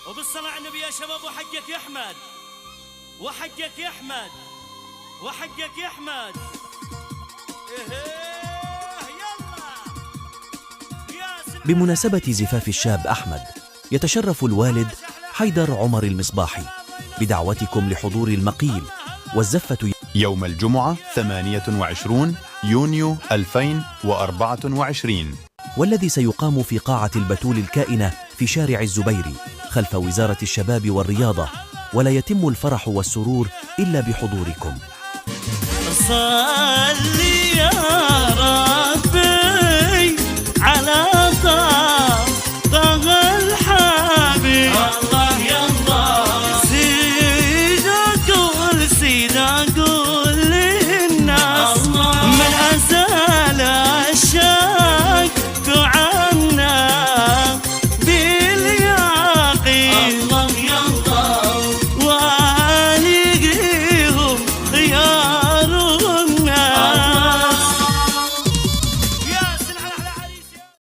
وبالصلاة على النبي يا شباب، وحقك يا أحمد، وحقك يا أحمد، وحقك يا أحمد. بمناسبة زفاف الشاب أحمد، يتشرف الوالد حيدر عمر المصباحي بدعوتكم لحضور المقيل والزفة يوم الجمعة 28 يونيو 2024، والذي سيقام في قاعة البتول الكائنة في شارع الزبيري خلف وزارة الشباب والرياضة، ولا يتم الفرح والسرور إلا بحضوركم. صلي يا ربي على طه الحبيب، الله يا الله، سيد أقول للناس من أزال الشك عنا باليقين، الله يا الله، والقيهم خيار